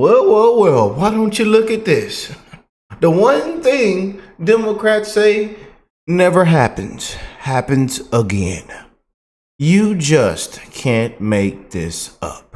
Well, why don't you look at this? The one thing Democrats say never happens again. You just can't make this up.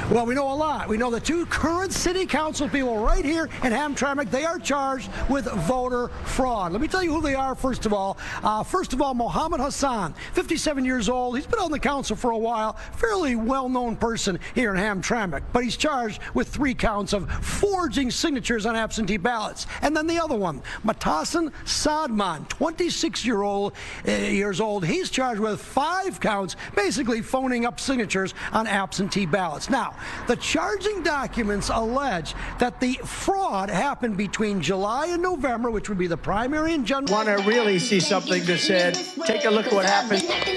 Well, we know a lot. We know the two current city council people right here in Hamtramck, they are charged with voter fraud. Let me tell you who they are, first of all. Mohammed Hassan, 57 years old. He's been on the council for a while. Fairly well-known person here in Hamtramck. But he's charged with 3 counts of forging signatures on absentee ballots. And then the other one, Matasan Sadman, 26 years old. He's charged with 5 counts, basically phoning up signatures on absentee ballots. Now, the charging documents allege that the fraud happened between July and November, which would be the primary and general. Want to really see something that said, take a look at what happened. Hey.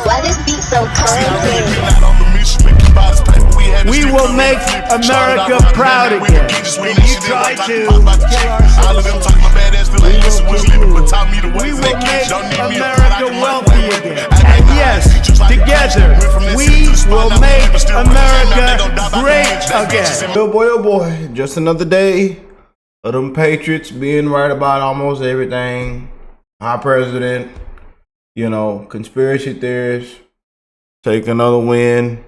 Why this beat so cold? We will make America proud again. When you try to kill our we will make America wealthy again. And yes, together, we will make America great again. Oh boy, just another day of them Patriots being right about almost everything. Our president, you know, conspiracy theorists, take another win.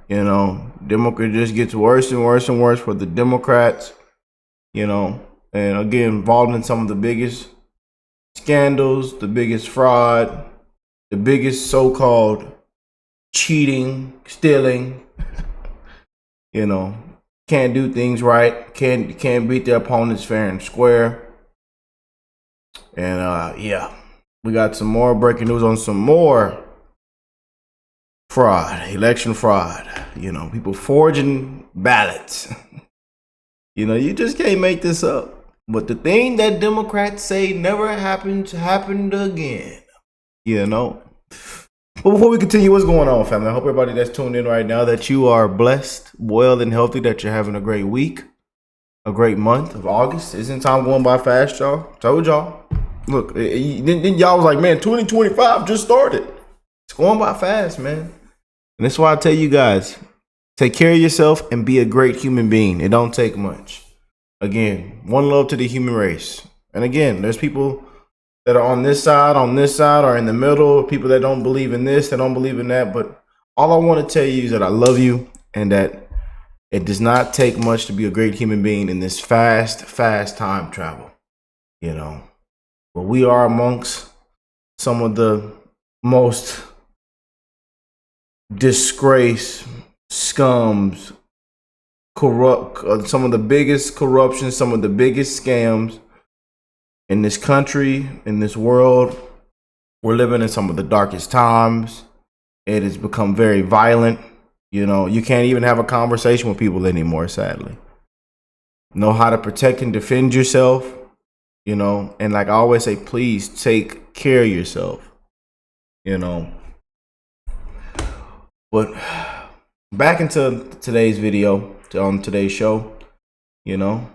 You know, Democrat just gets worse and worse and worse for the Democrats, you know, and again, involved in some of the biggest scandals, the biggest fraud, the biggest so-called cheating, stealing, you know, can't do things right, can't beat their opponents fair and square. And yeah, we got some more breaking news on some more fraud, election fraud, you know, people forging ballots. You know, you just can't make this up. But the thing that Democrats say never happened again, you know. But before we continue, what's going on, family? I hope everybody that's tuned in right now that you are blessed, well, and healthy, that you're having a great week, a great month of August. Isn't time going by fast, y'all? Told y'all. Look, then y'all was like, man, 2025 just started. It's going by fast, man. And that's why I tell you guys, take care of yourself and be a great human being. It don't take much. Again, one love to the human race. And again, there's people that are on this side, or in the middle, people that don't believe in this, that don't believe in that. But all I want to tell you is that I love you and that it does not take much to be a great human being in this fast time travel, you know. But we are amongst some of the most disgrace, scums, corrupt, some of the biggest corruption, some of the biggest scams in this country, in this world. We're living in some of the darkest times. It has become very violent. You know, you can't even have a conversation with people anymore, sadly. Know how to protect and defend yourself, you know, and like I always say, please take care of yourself, you know. But back into today's video, on today's show, you know,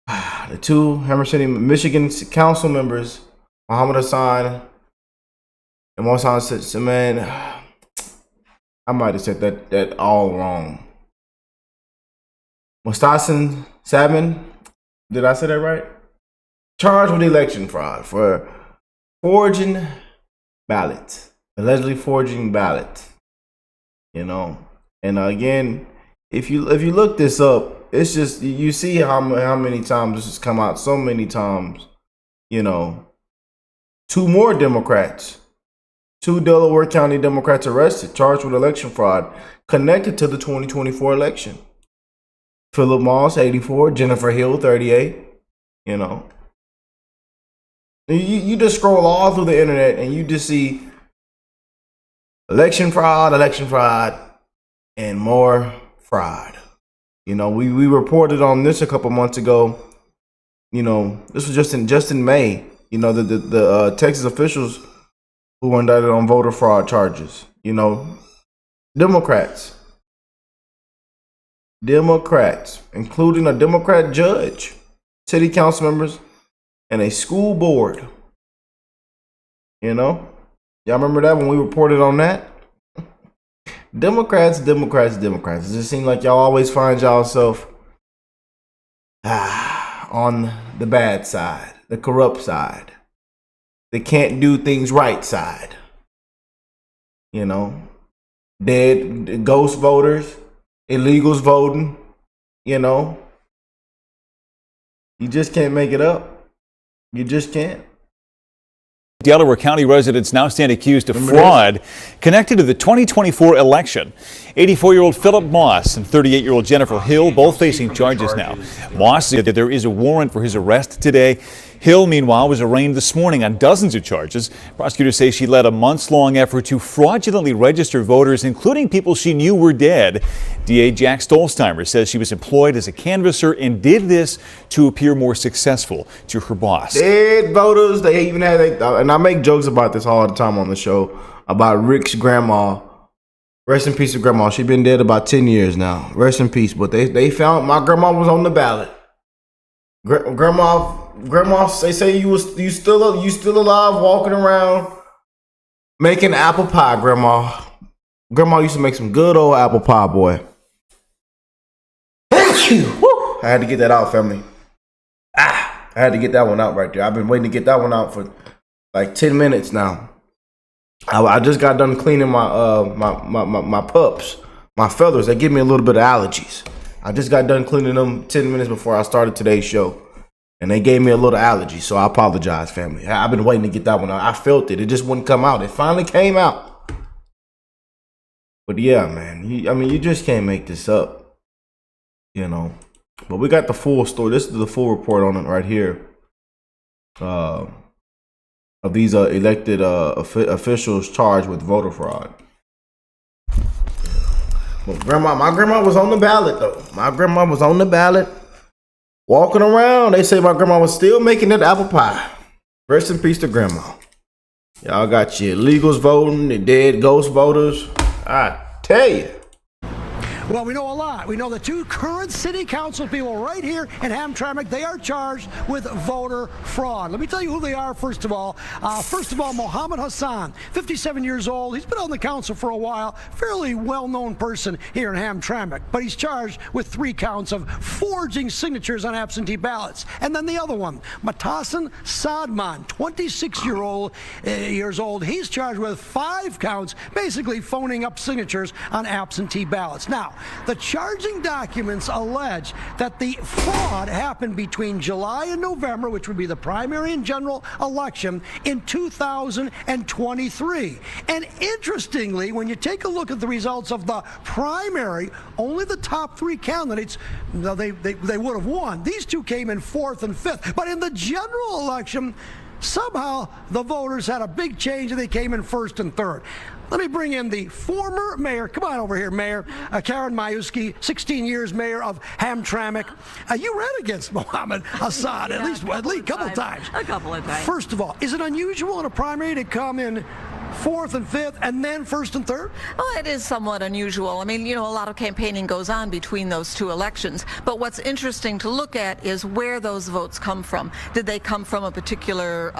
the 2 Hamtramck City, Michigan council members, Mohammed Hassan and Mohammed said, man, I might have said that all wrong. Matasan Sadman, did I say that right? Charged with election fraud for forging ballots, allegedly forging ballots, you know. And again, if you look this up, it's just, you see how many times this has come out, so many times, you know. 2 more Democrats, 2 Delaware County Democrats arrested, charged with election fraud connected to the 2024 election. Philip Moss, 84, Jennifer Hill, 38, you know. You just scroll all through the internet and you just see election fraud, and more fraud. You know, we reported on this a couple months ago. You know, this was just in May. You know, the Texas officials who were indicted on voter fraud charges. You know, Democrats, including a Democrat judge, city council members, and a school board. You know, Y'all remember that when we reported on that? Democrats. It just seems like y'all always find yourself on the bad side, the corrupt side, the can't do things right side. You know, dead ghost voters, illegals voting. You know, you just can't make it up. You just can't. Delaware County residents now stand accused of fraud connected to the 2024 election. 84-year-old Philip Moss and 38-year-old Jennifer Hill both facing charges now. Moss said that there is a warrant for his arrest today. Hill, meanwhile, was arraigned this morning on dozens of charges. Prosecutors say she led a months-long effort to fraudulently register voters, including people she knew were dead. DA Jack Stolzheimer says she was employed as a canvasser and did this to appear more successful to her boss. Dead voters, they even had, and I make jokes about this all the time on the show, about Rick's grandma. Rest in peace to grandma. She's been dead about 10 years now. Rest in peace. But they found my grandma was on the ballot. Grandma, they say you still alive, walking around making apple pie. Grandma used to make some good old apple pie, boy. I had to get that out, family. I had to get that one out right there. I've been waiting to get that one out for like 10 minutes now. I just got done cleaning my pups, my feathers. They give me a little bit of allergies. I just got done cleaning them 10 minutes before I started today's show. And they gave me a little allergy, so I apologize, family. I've been waiting to get that one out. I felt it. It just wouldn't come out. It finally came out. But yeah, man. You just can't make this up. You know. But we got the full story. This is the full report on it right here. Of these elected officials charged with voter fraud. But my grandma was on the ballot, though. My grandma was on the ballot. Walking around, they say my grandma was still making that apple pie. Rest in peace to grandma. Y'all got your illegals voting, the dead ghost voters. I tell you. Well, we know a lot. We know the two current city council people right here in Hamtramck, they are charged with voter fraud. Let me tell you who they are, first of all. Mohammed Hassan, 57 years old. He's been on the council for a while. Fairly well-known person here in Hamtramck. But he's charged with 3 counts of forging signatures on absentee ballots. And then the other one, Matasan Sadman, 26 years old. He's charged with 5 counts, basically phoning up signatures on absentee ballots. Now, the charging documents allege that the fraud happened between July and November, which would be the primary and general election, in 2023. And interestingly, when you take a look at the results of the primary, only the top 3 candidates, they would have won. These 2 came in 4th and 5th. But in the general election, somehow the voters had a big change and they came in 1st and 3rd. Let me bring in the former mayor. Come on over here, Mayor. Karen Majewski, 16 years mayor of Hamtramck. You ran against Mohammed Hassan at least a couple times. A couple of times. First of all, is it unusual in a primary to come in 4th and 5th and then 1st and 3rd? Well, it is somewhat unusual. I mean, a lot of campaigning goes on between those 2 elections. But what's interesting to look at is where those votes come from. Did they come from a particular,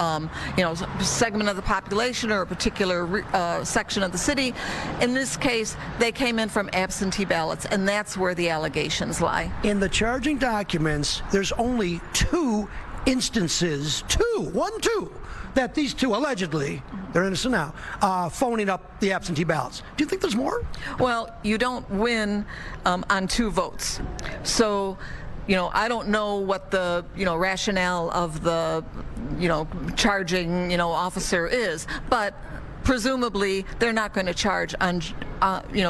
segment of the population or a particular section of the city? In this case, they came in from absentee ballots, and that's where the allegations lie. In the charging documents, there's only 2 instances, 2, that these 2 allegedly, they're innocent now, phoning up the absentee ballots. Do you think there's more? Well, you don't win on 2 votes. So, I don't know what the, rationale of the, charging, officer is, but presumably they're not going to charge on,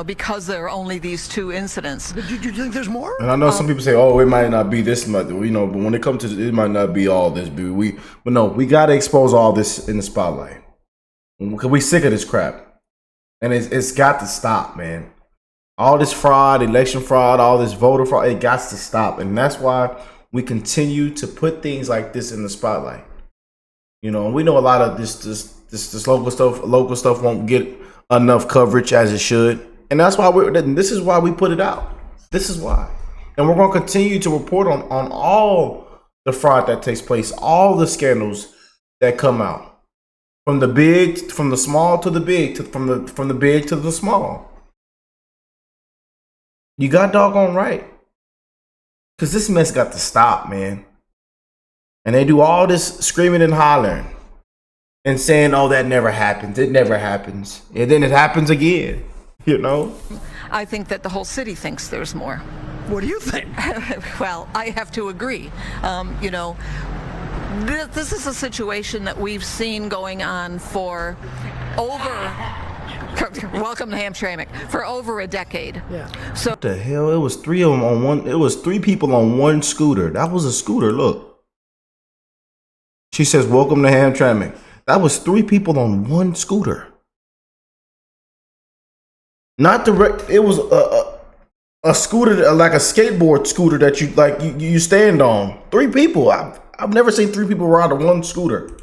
because there are only these 2 incidents. Do you think there's more? And I know some people say, "Oh, it might not be this much," but when it comes to it, might not be all this. But we got to expose all this in the spotlight because we sick of this crap, and it's got to stop, man. All this fraud, election fraud, all this voter fraud, it got to stop, and that's why we continue to put things like this in the spotlight. And we know a lot of this local stuff won't get enough coverage as it should, and that's why this is why we put it out. This is why, and we're going to continue to report on all the fraud that takes place, all the scandals that come out. From the small to the big, from the big to the small. You got doggone right. Because this mess got to stop, man. And they do all this screaming and hollering and saying, oh, that never happens. It never happens. And then it happens again, you know? I think that the whole city thinks there's more. What do you think? Well, I have to agree. You know, this is a situation that we've seen going on for welcome to Hamtramck, for over a decade. Yeah. So What the hell? It was three of them on one. It was three people on one scooter. That was a scooter. Look. She says, welcome to Hamtramck. That was three people on one scooter. Not the. It was a scooter, like a skateboard scooter that you stand on. Three people. I've never seen three people ride on one scooter.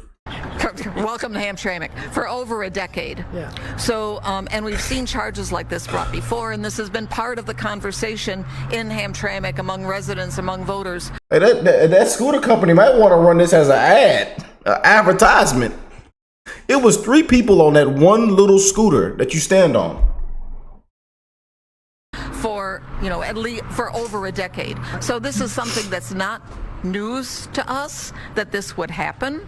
welcome to Hamtramck, for over a decade. Yeah. So, and we've seen charges like this brought before, and this has been part of the conversation in Hamtramck among residents, among voters. Hey, that scooter company might want to run this as an advertisement. It was three people on that one little scooter that you stand on. For, you know, at least for over a decade. So this is something that's not news to us, that this would happen.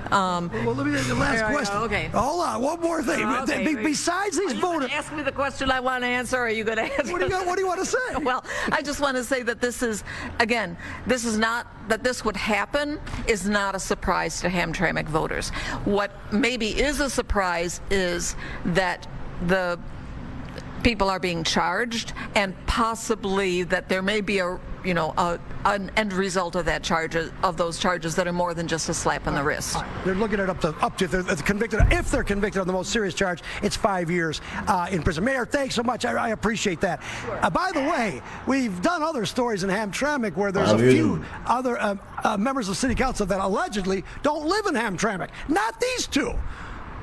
Well, let me ask you the last question. Okay. Hold on, one more thing. Okay. Besides these voters, Ask me the question I want to answer, or are you going to answer? what do you want to say? Well, I just want to say that this is, again, this is not, that this would happen is not a surprise to Hamtramck voters. What maybe is a surprise is that the people are being charged, and possibly that there may be an end result of those charges that are more than just a slap on the wrist. They're looking at up to if they're convicted. If they're convicted on the most serious charge, it's 5 years in prison. Mayor, thanks so much. I appreciate that. By the way, we've done other stories in Hamtramck where there's a few other members of city council that allegedly don't live in Hamtramck. Not these two.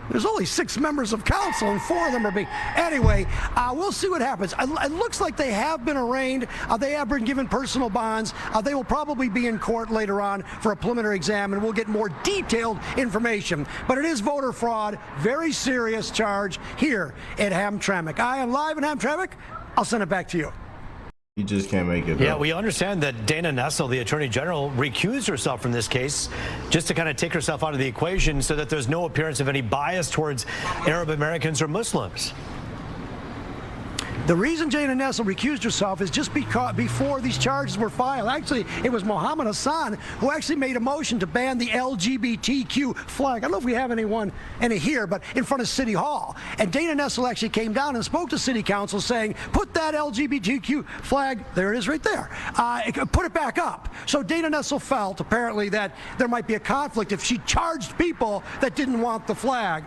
There's only 6 members of council, and 4 of them are being. Anyway, we'll see what happens. It looks like they have been arraigned. They have been given personal bonds. They will probably be in court later on for a preliminary exam, and we'll get more detailed information. But it is voter fraud, very serious charge here at Hamtramck. I am live in Hamtramck. I'll send it back to you. You just can't make it. Yeah, up. we understand that Dana Nessel, the Attorney General, recused herself from this case just to kind of take herself out of the equation so that there's no appearance of any bias towards Arab Americans or Muslims. The reason Dana Nessel recused herself is just because before these charges were filed. Actually, it was Mohammed Hassan who actually made a motion to ban the LGBTQ flag. I don't know if we have any here, but in front of City Hall. And Dana Nessel actually came down and spoke to City Council saying, put that LGBTQ flag, there it is right there, put it back up. So Dana Nessel felt, apparently, that there might be a conflict if she charged people that didn't want the flag.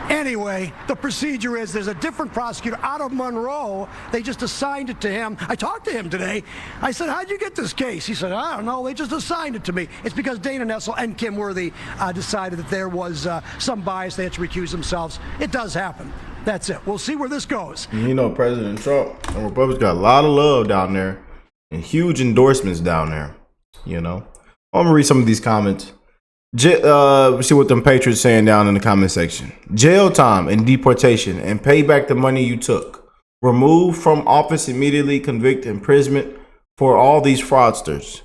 Anyway, the procedure is there's a different prosecutor out of Monroe. They just assigned it to him. I talked to him today. I said, how'd you get this case? He said, I don't know. They just assigned it to me. It's because Dana Nessel and Kim Worthy decided that there was some bias. They had to recuse themselves. It does happen. That's it. We'll see where this goes. You know, President Trump and Republicans got a lot of love down there and huge endorsements down there. You know, I'm gonna read some of these comments. See what them patriots saying down in the comment section. Jail time and deportation and pay back the money you took. Remove from office immediately, convict, imprisonment for all these fraudsters.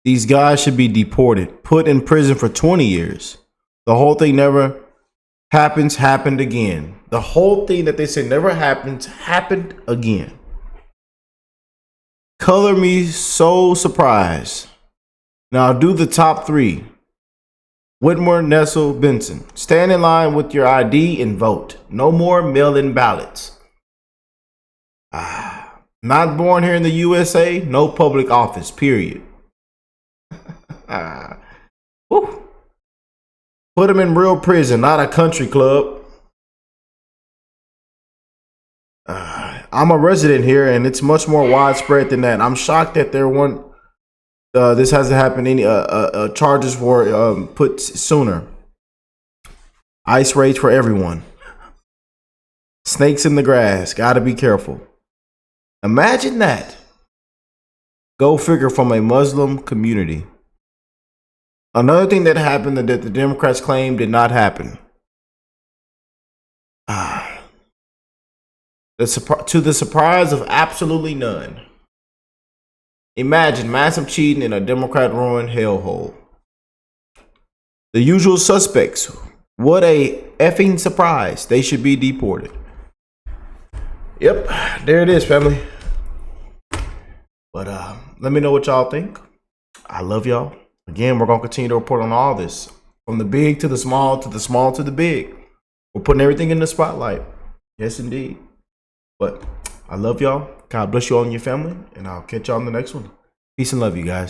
These guys should be deported, put in prison for 20 years. The whole thing never happened again. The whole thing that they say never happened again. Color me so surprised. Now do the top 3. Whitmore, Nessel, Benson. Stand in line with your ID and vote. No more mail-in ballots. Not born here in the USA, no public office, period. Woo. Put them in real prison, not a country club. I'm a resident here, and it's much more widespread than that. I'm shocked that there weren't this hasn't happened any charges were put sooner. Ice raids for everyone. Snakes in the grass, gotta be careful. Imagine that. Go figure, from a Muslim community. Another thing that happened that the Democrats claim did not happen. To the surprise of absolutely none. Imagine massive cheating in a Democrat-run hellhole. The usual suspects. What a effing surprise. They should be deported. Yep, there it is, family. But let me know what y'all think. I love y'all. Again, we're going to continue to report on all this. From the big to the small, to the small to the big. We're putting everything in the spotlight. Yes, indeed. But I love y'all. God bless you all and your family. And I'll catch y'all on the next one. Peace and love, you guys.